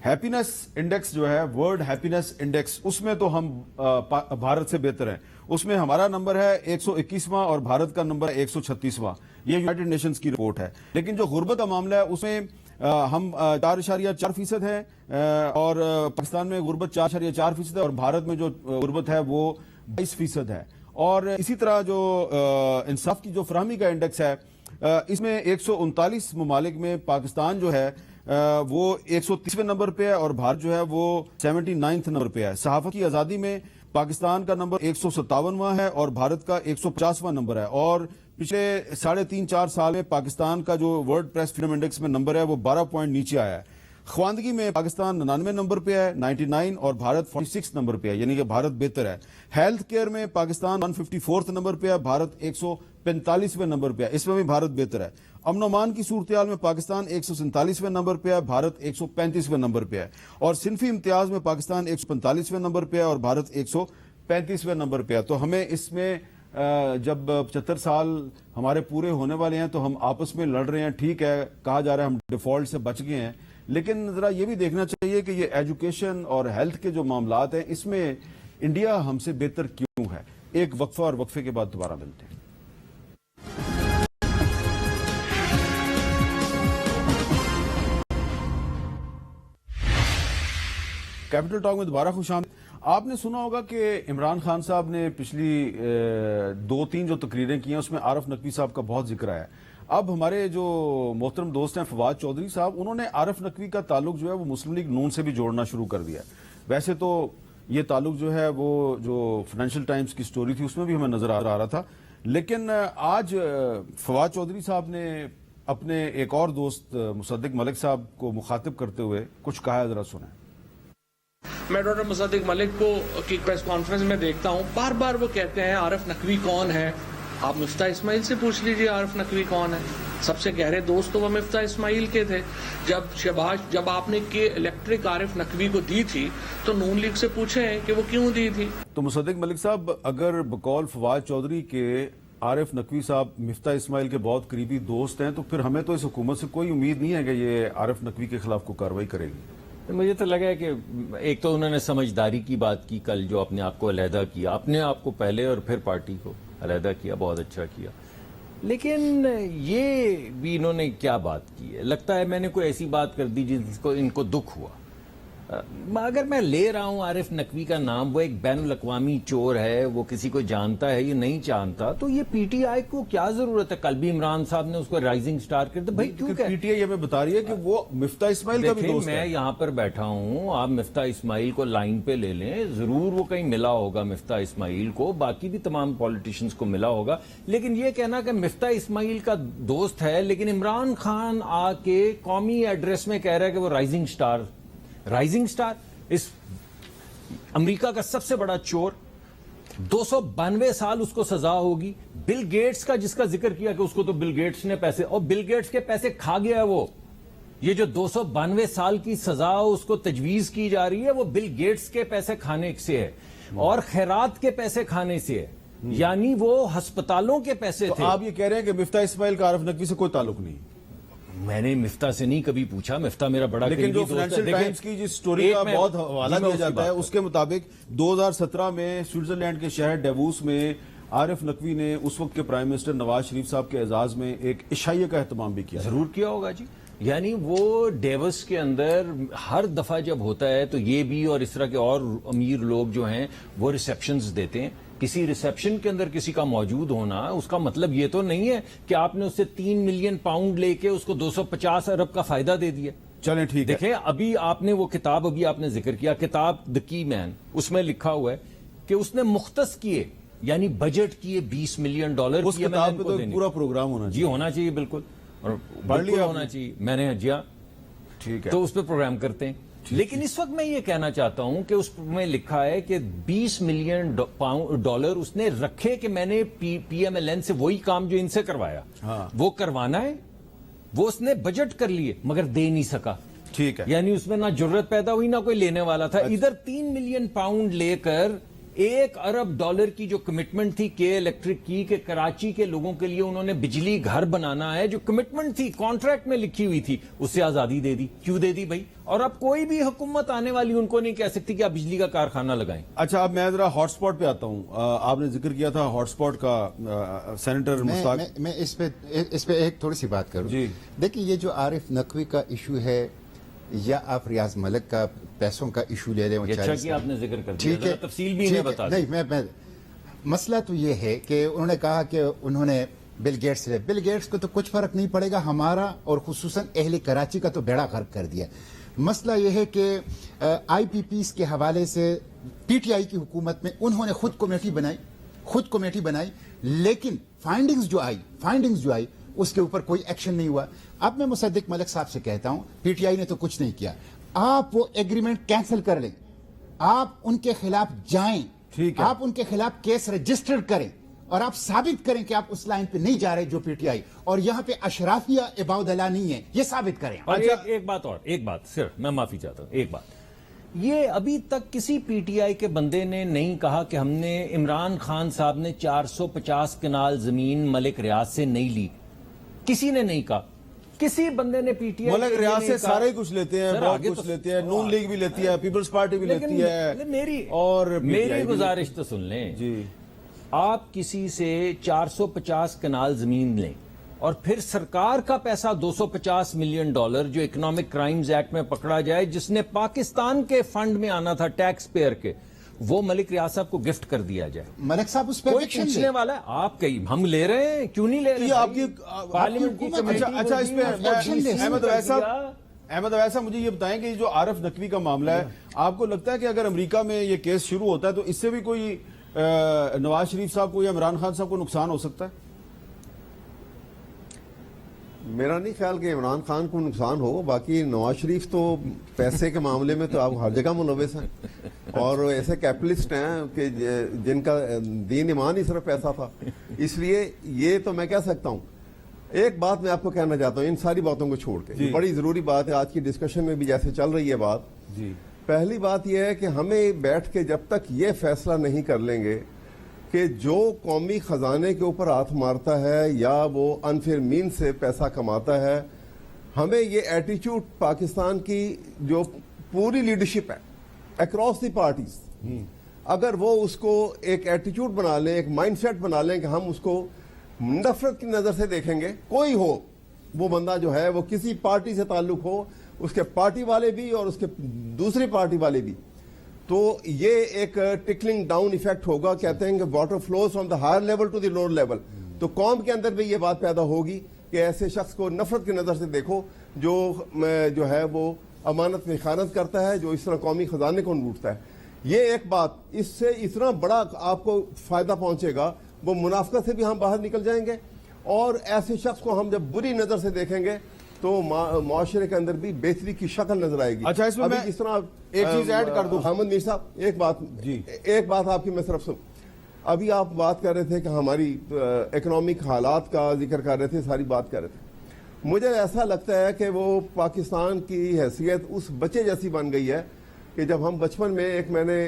A: हैप्पीनेस इंडेक्स जो है, वर्ल्ड हैप्पीनेस इंडेक्स, उसमें तो हम भारत से बेहतर हैं। उसमें हमारा नंबर है 121वां और भारत का नंबर है 136वां। ये यूनाइटेड नेशंस की रिपोर्ट है। लेकिन जो गुर्बत का मामला है उसमें हम 4.4% हैं और पाकिस्तान में गुर्बत 4.4% है और भारत में जो गुर्बत है वो 22% है। और इसी तरह जो इंसाफ की जो फराहमी का इंडेक्स है, इसमें 139 ममालिक में पाकिस्तान जो है वो 130वें नंबर पे है और भारत जो है वो 79th नंबर पे है। सहाफत की आजादी में पाकिस्तान का नंबर 157वां है और भारत का 150वां नंबर है। और पिछले 3.5-4 साल में पाकिस्तान का जो वर्ल्ड प्रेस फ्रीडम इंडेक्स में नंबर है वो 12 पॉइंट नीचे आया है। ख्वानदगी में पाकिस्तान 99 नंबर पे है, 99, और भारत 46 नंबर पे है, यानी कि भारत बेहतर है। हेल्थ केयर में पाकिस्तान 154th नंबर पे है, भारत 145वें नंबर पे है, इसमें भी भारत बेहतर है। अमन अमान की सूरत में पाकिस्तान 147वें नंबर पे है, भारत 135वें नंबर पे है। और सिनफी इम्तियाज में पाकिस्तान 145वें नंबर पे है और भारत 135वें नंबर पे है। तो हमें इसमें जब 75 साल हमारे पूरे होने वाले हैं तो हम आपस में लड़ रहे हैं, ठीक है, कहा जा रहा है हम डिफॉल्ट से बच गए हैं, लेकिन जरा ये भी देखना चाहिए कि ये एजुकेशन और हेल्थ के जो मामलात हैं इसमें इंडिया हमसे बेहतर क्यों है। एक वक्फा और वक्फे के बाद दोबारा मिलते हैं। कैपिटल टॉक में दोबारा खुशामदीद। आपने सुना होगा कि इमरान खान साहब ने पिछली 2-3 जो तकरीरें की हैं उसमें आरिफ नकवी साहब का बहुत जिक्र आया। अब हमारे जो मोहतरम दोस्त हैं फवाद चौधरी साहब, उन्होंने आरिफ नकवी का ताल्लुक जो है वो मुस्लिम लीग नून से भी जोड़ना शुरू कर दिया। वैसे तो ये ताल्लुक जो है वो जो फाइनेंशियल टाइम्स की स्टोरी थी उसमें भी हमें नजर आ रहा था, लेकिन आज फवाद चौधरी साहब ने अपने एक और दोस्त मुसद्दिक मलिक साहब को मुखातिब करते हुए कुछ कहा, जरा सुने।
G: मैं डॉक्टर मुसद्दिक मलिक को की प्रेस कॉन्फ्रेंस में देखता हूं, बार बार वो कहते हैं आरिफ नकवी कौन है। आप मिफ्ता इस्माइल से पूछ लीजिए आरिफ नकवी कौन है। सबसे गहरे दोस्त तो वो मिफ्ता इस्माइल के थे। जब आपने के इलेक्ट्रिक आरिफ नकवी को दी थी तो नून लीग से पूछे कि वो क्यों दी थी।
A: तो मुसद्दिक मलिक साहब, अगर बकौल फवाद चौधरी के आरिफ नकवी साहब मिफ्ता इस्माइल के बहुत करीबी दोस्त हैं तो फिर हमें तो इस हुकूमत से कोई उम्मीद नहीं है कि ये आरिफ नकवी के खिलाफ कोई कार्रवाई करेगी।
E: मुझे तो लगा है कि एक तो उन्होंने समझदारी की बात की कल, जो अपने आप को अलहदा किया, अपने आप को पहले और फिर पार्टी को अलहदा किया, बहुत अच्छा किया। लेकिन ये भी इन्होंने क्या बात की है, लगता है मैंने कोई ऐसी बात कर दी जिसको इनको दुख हुआ। अगर मैं ले रहा हूं आरिफ नकवी का नाम, वो एक बैनुल अक़वामी चोर है, वो किसी को जानता है, ये नहीं जानता, तो ये पीटीआई को क्या जरूरत है। कल भी इमरान साहब ने उसको राइजिंग स्टार कर दिया। भाई क्यों
A: पीटीआई हमें बता रही है कि वो मिफ्ता इस्माइल का भी दोस्त है।
E: मैं यहां पर बैठा हूं, आप मिफ्ता इस्माइल को लाइन पे ले लें, जरूर वो कहीं मिला होगा मिफ्ता इस्माइल को, बाकी भी तमाम पॉलिटिशियंस को मिला होगा। लेकिन ये कहना कि मिफ्ता इस्माइल का दोस्त है, लेकिन इमरान खान आके कौमी एड्रेस में कह रहा है कि वो राइजिंग स्टार, इस अमेरिका का सबसे बड़ा चोर, 292 साल उसको सजा होगी। बिल गेट्स का जिसका जिक्र किया कि उसको तो बिल गेट्स ने पैसे, और बिल गेट्स के पैसे खा गया है वो। ये जो 292 साल की सजा उसको तजवीज की जा रही है वो बिल गेट्स के पैसे खाने से है और खैरात के पैसे खाने से है, यानी वो अस्पतालों के पैसे
A: तो
E: थे।
A: आप ये कह रहे हैं कि मिफ्ता इस्माइल का आरिफ नकवी से कोई ताल्लुक नहीं?
E: मैंने मिफ्ता से नहीं कभी पूछा, मिफ्ता मेरा बड़ा
A: लेकिन जो फाइनेंशियल टाइम्स की जिस स्टोरी का बहुत हवाला दिया जाता है उसके मुताबिक 2017 में स्विट्जरलैंड के शहर डेवूस में आरिफ नकवी ने उस वक्त के प्राइम मिनिस्टर नवाज शरीफ साहब के एजाज में एक इशाइये का एहतमाम भी किया।
E: जरूर किया होगा जी। یعنی وہ ڈیوس کے اندر ہر دفعہ جب ہوتا ہے تو یہ بھی اور اس طرح کے اور امیر لوگ جو ہیں وہ ریسیپشنز دیتے ہیں. کسی ریسیپشن کے اندر کسی کا موجود ہونا اس کا مطلب یہ تو نہیں ہے کہ آپ نے اس سے 3 ملین پاؤنڈ لے کے اس کو 250 ارب کا فائدہ دے دیا.
A: چلیں ٹھیک ہے.
E: دیکھیں ابھی آپ نے وہ کتاب ابھی آپ نے ذکر کیا کتاب دی کی مین, اس میں لکھا ہوا ہے کہ اس نے مختص کیے یعنی بجٹ کیے $20 ملین.
A: اس کتاب پہ تو پورا پروگرام ہونا
E: جی
A: چاہیے.
E: ہونا چاہیے بالکل, اور
A: پڑھ لیا
E: بالکل
A: آپ
E: ہونا
A: نے؟
E: چاہیے. میں نے جی ہاں,
A: ٹھیک ہے.
E: تو اس پہ پروگرام کرتے ہیں. لیکن اس وقت میں یہ کہنا چاہتا ہوں کہ اس میں لکھا ہے کہ $20 ملین اس نے رکھے کہ میں نے پی ایم ایل این سے وہی کام جو ان سے کروایا وہ کروانا ہے, وہ اس نے بجٹ کر لیے مگر دے نہیں سکا.
A: ٹھیک ہے.
E: یعنی اس میں نہ جرت پیدا ہوئی نہ کوئی لینے والا تھا. ادھر 3 ملین پاؤنڈ لے کر $1 ارب کی جو کمٹمنٹ تھی کے الیکٹرک کی کہ کراچی کے لوگوں کے لیے انہوں نے بجلی گھر بنانا ہے, جو کمٹمنٹ تھی کانٹریکٹ میں لکھی ہوئی تھی, اس سے آزادی دے دی. کیوں دے دی بھائی؟ اور اب کوئی بھی حکومت آنے والی ان کو نہیں کہہ سکتی کہ آپ بجلی کا کارخانہ لگائیں.
A: اچھا اب میں ذرا ہاٹ اسپاٹ پہ آتا ہوں. آپ نے ذکر کیا تھا ہاٹ اسپاٹ کا, سینیٹر مشتاق.
F: میں اس پہ ایک تھوڑی سی بات کروں.
A: جی.
F: دیکھیں یہ جو عارف نقوی کا ایشو ہے یا آپ ریاض ملک کا پیسوں کا ایشو لے رہے ہیں,
E: اچھا کیا آپ نے ذکر کر دیا,
F: ٹھیک ہے,
E: تفصیل بھی انہیں بتا دیں.
F: نہیں میں مسئلہ تو یہ ہے کہ انہوں نے کہا کہ انہوں نے بل گیٹس کو تو کچھ فرق نہیں پڑے گا, ہمارا اور خصوصاً اہل کراچی کا تو بیڑا غرق کر دیا. مسئلہ یہ ہے کہ آئی پی پیز کے حوالے سے پی ٹی آئی کی حکومت میں انہوں نے خود کمیٹی بنائی لیکن فائنڈنگز جو آئی اس کے اوپر کوئی ایکشن نہیں ہوا. اب میں مصدق ملک صاحب سے کہتا ہوں پی ٹی آئی نے تو کچھ نہیں کیا, آپ وہ ایگریمنٹ کینسل کر لیں, آپ ان کے خلاف جائیں, آپ ان کے خلاف کیس رجسٹر کریں اور آپ ثابت کریں کہ آپ اس لائن پہ نہیں جا رہے جو پی ٹی آئی, اور یہاں پہ اشرافیہ عباد اللہ نہیں ہے, یہ ثابت کریں.
E: اور ایک بات صرف میں معافی چاہتا ہوں, ایک بات یہ ابھی تک کسی پی ٹی آئی کے بندے نے نہیں کہا کہ ہم نے عمران خان صاحب نے 450 کنال زمین ملک ریاض سے نہیں لی, کسی نے نہیں کہا. کسی بندے نے پی ٹی آئی
A: ملک ریاض سے سارے کچھ لیتے ہیں, بہت کچھ لیتے ہیں, نون لیگ بھی لیتی ہے, پیپلز پارٹی بھی لیتی ہے, اور
E: میری گزارش تو سن لیں.
A: جی.
E: آپ کسی سے 450 کنال زمین لیں اور پھر سرکار کا پیسہ $250 ملین جو اکنامک کرائمز ایکٹ میں پکڑا جائے, جس نے پاکستان کے فنڈ میں آنا تھا ٹیکس پیئر کے, وہ ملک ریاض صاحب کو گفٹ کر دیا جائے.
F: ملک صاحب اس پہ
E: کوئی پوچھنے والا ہے؟ آپ کہیں ہم لے رہے ہیں, کیوں نہیں لے رہے؟
A: آپ کی
E: پارلیمنٹ کی کمیٹی.
A: اچھا اس پہ احمد اویس صاحب مجھے یہ بتائیں کہ جو عارف نقوی کا معاملہ ہے, آپ کو لگتا ہے کہ اگر امریکہ میں یہ کیس شروع ہوتا ہے تو اس سے بھی کوئی نواز شریف صاحب کو یا عمران خان صاحب کو نقصان ہو سکتا ہے؟
D: میرا نہیں خیال کہ عمران خان کو نقصان ہو. باقی نواز شریف تو پیسے کے معاملے میں تو آپ ہر جگہ ملوث ہیں, اور ایسے کیپٹلسٹ ہیں کہ جن کا دین ایمان ہی صرف پیسہ تھا. اس لیے یہ تو میں کہہ سکتا ہوں. ایک بات میں آپ کو کہنا چاہتا ہوں ان ساری باتوں کو چھوڑ کے, بڑی ضروری بات ہے آج کی ڈسکشن میں بھی جیسے چل رہی ہے بات. پہلی بات یہ ہے کہ ہمیں بیٹھ کے جب تک یہ فیصلہ نہیں کر لیں گے کہ جو قومی خزانے کے اوپر ہاتھ مارتا ہے یا وہ انفیئر مین سے پیسہ کماتا ہے, ہمیں یہ ایٹیچیوڈ پاکستان کی جو پوری لیڈرشپ ہے اکراس دی پارٹیز, اگر وہ اس کو ایک ایٹیچیوڈ بنا لیں, ایک مائنڈ سیٹ بنا لیں کہ ہم اس کو نفرت کی نظر سے دیکھیں گے, کوئی ہو وہ بندہ جو ہے وہ کسی پارٹی سے تعلق ہو, اس کے پارٹی والے بھی اور اس کے دوسری پارٹی والے بھی, تو یہ ایک ٹکلنگ ڈاؤن ایفیکٹ ہوگا. کہتے ہیں کہ water flows from the higher level to the lower level. تو قوم کے اندر بھی یہ بات پیدا ہوگی کہ ایسے شخص کو نفرت کی نظر سے دیکھو جو ہے وہ امانت میں خیانت کرتا ہے, جو اس طرح قومی خزانے کو لوٹتا ہے. یہ ایک بات, اس سے اتنا بڑا آپ کو فائدہ پہنچے گا, وہ منافقت سے بھی ہم باہر نکل جائیں گے, اور ایسے شخص کو ہم جب بری نظر سے دیکھیں گے تو معاشرے کے اندر بھی بہتری کی شکل نظر آئے گی.
A: اچھا اس میں
D: اس طرح
A: ایک چیز ایڈ کر دوں.
D: احمد میر صاحب ایک بات آپ کی میں صرف سن, ابھی آپ بات کر رہے تھے کہ ہماری اکنامک حالات کا ذکر کر رہے تھے, ساری بات کر رہے تھے. مجھے ایسا لگتا ہے کہ وہ پاکستان کی حیثیت اس بچے جیسی بن گئی ہے کہ جب ہم بچپن میں میں نے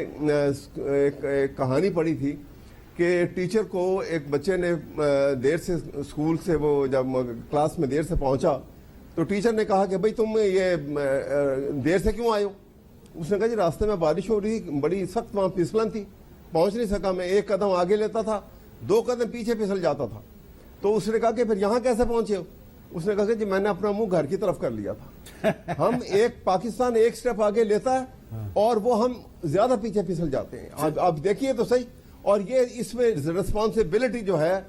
D: ایک کہانی پڑھی تھی کہ ٹیچر کو ایک بچے نے دیر سے اسکول سے وہ جب کلاس میں دیر سے پہنچا تو ٹیچر نے کہا کہ بھئی تم یہ دیر سے کیوں آئے ہو؟ اس نے کہا جی راستے میں بارش ہو رہی, بڑی سخت وہاں پھسلن تھی, پہنچ نہیں سکا, میں 1 قدم آگے لیتا تھا 2 قدم پیچھے پھسل جاتا تھا. تو اس نے کہا کہ پھر یہاں کیسے پہنچے ہو؟ उसने कहा कि जी मैंने अपना मुंह घर की तरफ कर लिया था। हम एक पाकिस्तान एक स्टेप आगे लेता है और वो हम ज्यादा पीछे फिसल जाते हैं। आप देखिए तो सही, और ये इसमें रिस्पॉन्सिबिलिटी जो है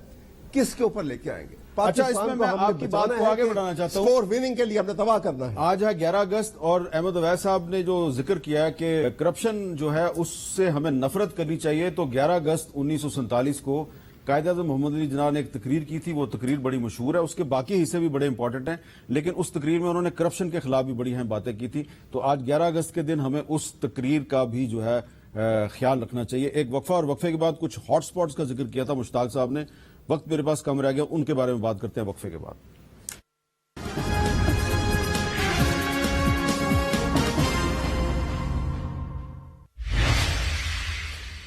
D: किसके ऊपर लेके आएंगे?
A: अच्छा, इसमें मैं आपकी बात को आगे बढ़ाना चाहता हूँ।
D: स्कोर विनिंग के लिए हमने तबाह करना है।
A: आज है 11 अगस्त और अहमद अवैस साहब ने जो जिक्र किया है कि करप्शन जो है उससे हमें नफरत करनी चाहिए, तो 11 अगस्त 1947 को कायद-ए-आज़म मोहम्मद अली जिन्ना ने एक तकरीर की थी। वो तकरीर बड़ी मशहूर है, उसके बाकी हिस्से भी बड़े इंपॉर्टेंट हैं, लेकिन उस तकरीर में उन्होंने करप्शन के खिलाफ भी बड़ी अहम बातें की थी। तो आज 11 अगस्त के दिन हमें उस तकरीर का भी जो है ख्याल रखना चाहिए। एक वक्फा, और वक्फे के बाद कुछ हॉट स्पॉट्स का जिक्र किया था मुश्ताक साहब ने। वक्त मेरे पास कम रह गया, उनके बारे में बात करते हैं वक्फे के बाद।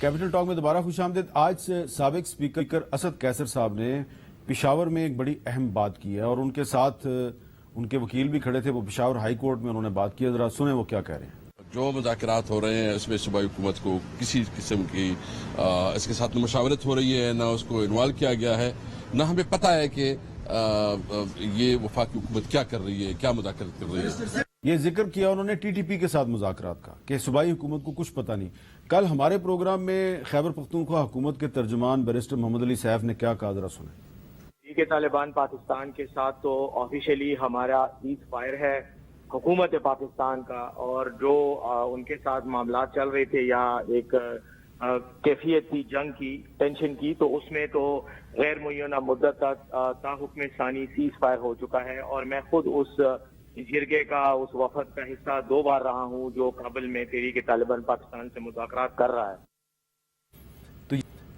A: कैपिटल टॉक में दोबारा खुशामदीद। आज से साबिक स्पीकर असद कैसर साहब ने पिशावर में एक बड़ी अहम बात की है, और उनके साथ उनके वकील भी खड़े थे। वो पिशावर हाई कोर्ट में उन्होंने बात की है, जरा सुने वो क्या कह रहे हैं।
H: जो मुज़ाकरात हो रहे हैं इसमें सूबाई हुकूमत को किसी किस्म की इसके साथ न मशावरत हो रही है, ना उसको इन्वॉल्व किया गया है, ना हमें पता है कि ये वफाकी हुकूमत क्या कर रही है, क्या मुज़ाकरात कर रही है।
A: ये जिक्र किया उन्होंने टीटीपी के साथ मुज़ाकरात का कि सूबाई हुकूमत को कुछ पता नहीं। कल हमारे प्रोग्राम में खैबर पख्तूनख्वा हुकूमत के तर्जुमान बैरिस्टर मोहम्मद अली सैफ ने क्या कहा, जरा सुने।
I: के तालिबान पाकिस्तान के साथ तो ऑफिशियली हमारा सीज फायर है हुकूमत पाकिस्तान का, और जो उनके साथ मामला चल रहे थे या एक कैफियत थी जंग की, टेंशन की, तो उसमें तो गैर मुय्यना मुद्दत तक ताहुक्म सानी सीज फायर हो चुका है। और मैं खुद उस जिरगे का, उस वफद का हिस्सा 2 बार रहा हूं जो काबुल में तहरीक तालिबान पाकिस्तान से मुज़ाकरात कर रहा है।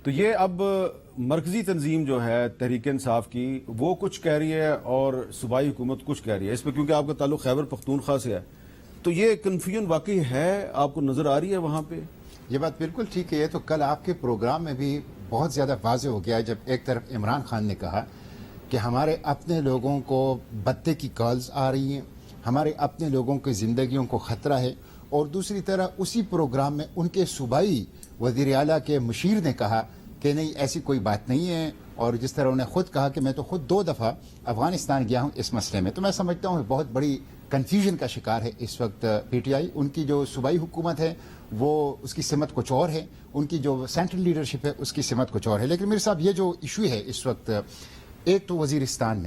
A: तो ये अब मरकजी तंजीम जो है तहरीक इंसाफ की, वो कुछ कह रही है और सूबाई हुकूमत कुछ कह रही है। इसमें क्योंकि आपका ताल्लुक खैबर पख्तूनख्वा से है, तो ये कन्फ्यूजन वाकई है, आपको नजर आ रही है वहां पे?
F: ये बात बिल्कुल ठीक है। तो कल आपके प्रोग्राम में भी बहुत ज्यादा वाज़ेह हो गया है जब एक तरफ इमरान खान ने कहा कि हमारे अपने लोगों को बत्ते की कॉल्स आ रही हैं, हमारे अपने लोगों की जिंदगियों को खतरा है, और दूसरी तरह उसी प्रोग्राम में उनके सूबाई वज़ीर आला के मुशीर ने कहा कि नहीं ऐसी कोई बात नहीं है। और जिस तरह उन्होंने खुद कहा कि मैं तो खुद 2 दफ़ा अफगानिस्तान गया हूँ इस मसले में। तो मैं समझता हूँ बहुत बड़ी कन्फ्यूजन का शिकार है इस वक्त पीटीआई। उनकी जो सूबाई हुकूमत है वो उसकी सिमत कुछ और है, उनकी जो सेंट्रल लीडरशिप है उसकी सिमत कुछ और है। लेकिन मेरे साहब ये जो इशू है इस वक्त, एक तो वज़ीरिस्तान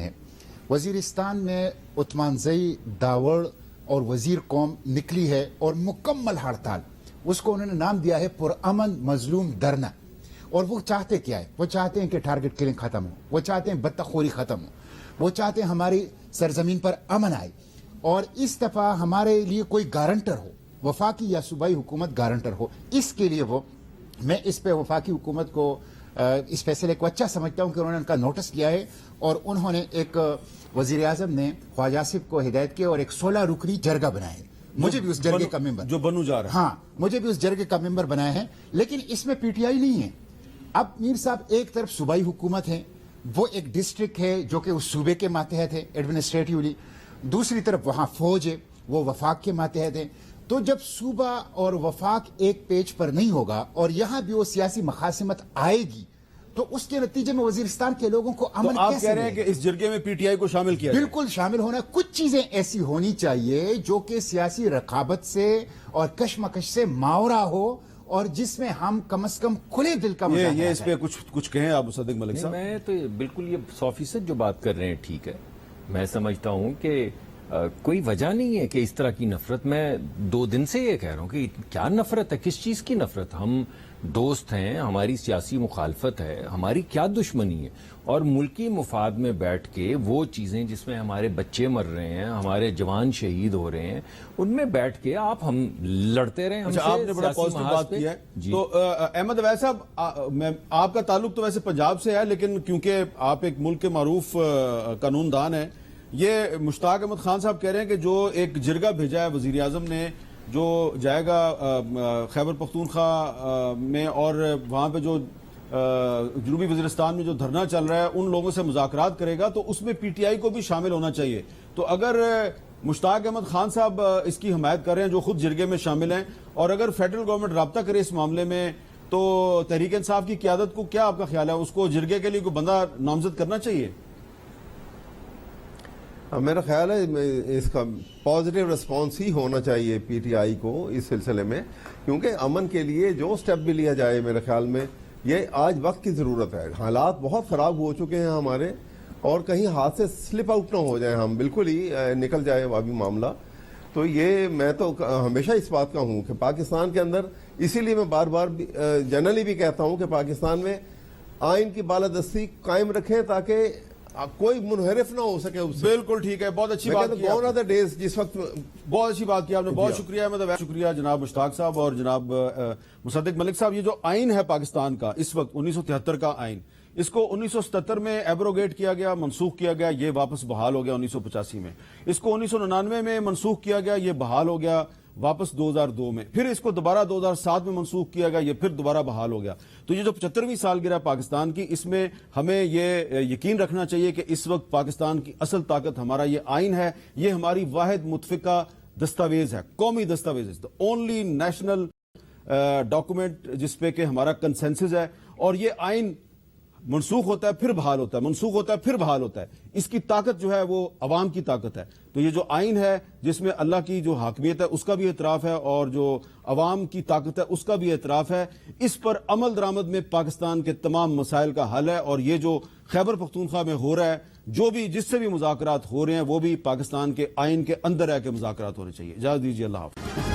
F: में उस्मानजई दावड़ और वज़ीर कौम निकली है और मुकम्मल हड़ताल, उसको उन्होंने नाम दिया है पुरअमन मजलूम धरना। और वो चाहते क्या है? वो चाहते हैं कि टारगेट किलिंग खत्म हो, वो चाहते हैं बत्तखोरी खत्म हो, वो चाहते हैं हमारी सरजमीन पर अमन आए, और इस दफा हमारे लिए कोई गारंटर हो, वफाकी या सूबाई हुकूमत गारंटर हो। इसके लिए मैं इस पे वफाकी हुकूमत को इस फैसले को अच्छा समझता हूं कि उन्होंने उनका नोटिस लिया है, और उन्होंने एक वजीर आजम ने ख्वाजा आसिफ को हिदायत की और एक 16 रुकनी जरगा बनाया है। मुझे भी उस जरगे का मेंबर,
A: जो बनू जा रहा है,
F: हाँ, मुझे भी उस जरगे का मेंबर बनाया है। लेकिन इसमें पीटीआई नहीं है। अब मीर साहब, एक तरफ सूबाई हुकूमत है, वो एक डिस्ट्रिक्ट है जो कि उस सूबे के मातहत है एडमिनिस्ट्रेटिवली, दूसरी तरफ वहां फौज है, वो वफाक के मातहत है। तो जब सूबा और वफाक एक पेज पर नहीं होगा और यहां भी वो सियासी मखासिमत आएगी, तो उसके नतीजे में वजीरिस्तान के लोगों को अमन
A: तो आप
F: कैसे
A: कह रहे हैं कि इस जरगे में पीटीआई को शामिल किया
F: बिल्कुल शामिल होना। कुछ चीजें ऐसी होनी चाहिए जो कि सियासी रकाबत से और कशमकश से मावरा हो, और जिसमें हम कम से कम खुले दिल का
A: ये इस पे कुछ कहें आप सदिक मलिक साहब।
E: मैं तो बिल्कुल ये 100% जो बात कर रहे हैं ठीक है। मैं समझता हूं कि कोई वजह नहीं है कि इस तरह की नफरत। मैं 2 दिन से ये कह रहा हूं कि क्या नफरत है, किस चीज की नफरत? हम दोस्त हैं, हमारी सियासी मुखालफत है, हमारी क्या दुश्मनी है? और मुल्की मुफाद में बैठ के वो चीजें जिसमें हमारे बच्चे मर रहे हैं, हमारे जवान शहीद हो रहे हैं, उनमें बैठ के हम लड़ते रहे।
A: अच्छा, आपने बड़ा पॉजिटिव बात की है। तो अहमद अवैस साहब, आपका ताल्लुक तो वैसे पंजाब से है, लेकिन क्योंकि आप एक मुल्क के मारूफ कानूनदान हैं, ये मुश्ताक अहमद खान साहब कह रहे हैं कि जो एक जिरगा भेजा है वजीर आजम ने, जो जाएगा खैबर पख्तूनख्वा में, और वहां पे जो जनूबी वजीरिस्तान में जो धरना चल रहा है उन लोगों से मुज़ाकरात करेगा, तो उसमें पीटीआई को भी शामिल होना चाहिए। तो अगर मुश्ताक अहमद खान साहब इसकी हमायत कर रहे हैं, जो खुद जिरगे में शामिल हैं, और अगर फेडरल गवर्नमेंट राब्ता करे इस मामले में, तो तहरीक इंसाफ की क़यादत को क्या आपका ख्याल है, उसको जिरगे के लिए कोई बंदा नामजद करना चाहिए?
D: میرا خیال ہے اس کا پازیٹیو رسپانس ہی ہونا چاہیے پی ٹی آئی کو اس سلسلے میں، کیونکہ امن کے لیے جو سٹیپ بھی لیا جائے میرے خیال میں یہ آج وقت کی ضرورت ہے. حالات بہت خراب ہو چکے ہیں ہمارے، اور کہیں ہاتھ سے سلپ آؤٹ نہ ہو جائیں، ہم بالکل ہی نکل جائے وہ ابھی معاملہ. تو یہ میں تو ہمیشہ اس بات کا ہوں کہ پاکستان کے اندر، اسی لیے میں بار بار جنرلی بھی کہتا ہوں کہ پاکستان میں آئین کی بالادستی قائم رکھیں تاکہ کوئی منحرف نہ ہو سکے اس سے.
A: بالکل ٹھیک ہے، بہت اچھی بات کی
D: گون آف دا ڈیز جس وقت
A: بہت اچھی بات کی آپ نے. بہت شکریہ احمد اویس، شکریہ جناب مشتاق صاحب اور جناب مصدق ملک صاحب. یہ جو آئین ہے پاکستان کا اس وقت 1973 کا آئین، اس کو 1977 میں ایبروگیٹ کیا گیا، منسوخ کیا گیا، یہ واپس بحال ہو گیا 1985 میں. اس کو 1999 میں منسوخ کیا گیا، یہ بحال ہو گیا واپس 2002 میں. پھر اس کو دوبارہ 2007 میں منسوخ کیا گیا، یہ پھر دوبارہ بحال ہو گیا. تو یہ جو 75ویں سالگرہ پاکستان کی، اس میں ہمیں یہ یقین رکھنا چاہیے کہ اس وقت پاکستان کی اصل طاقت ہمارا یہ آئین ہے. یہ ہماری واحد متفقہ دستاویز ہے، قومی دستاویز، the only نیشنل ڈاکومنٹ جس پہ کہ ہمارا کنسنسس ہے. اور یہ آئین منسوخ ہوتا ہے پھر بحال ہوتا ہے، منسوخ ہوتا ہے پھر بحال ہوتا ہے. اس کی طاقت جو ہے وہ عوام کی طاقت ہے. تو یہ جو آئین ہے جس میں اللہ کی جو حاکمیت ہے اس کا بھی اعتراف ہے اور جو عوام کی طاقت ہے اس کا بھی اعتراف ہے. اس پر عمل درآمد میں پاکستان کے تمام مسائل کا حل ہے. اور یہ جو خیبر پختونخوا میں ہو رہا ہے، جو بھی جس سے بھی مذاکرات ہو رہے ہیں، وہ بھی پاکستان کے آئین کے اندر ہے کہ مذاکرات ہونے چاہیے. اجازت دیجیے، اللہ حافظ.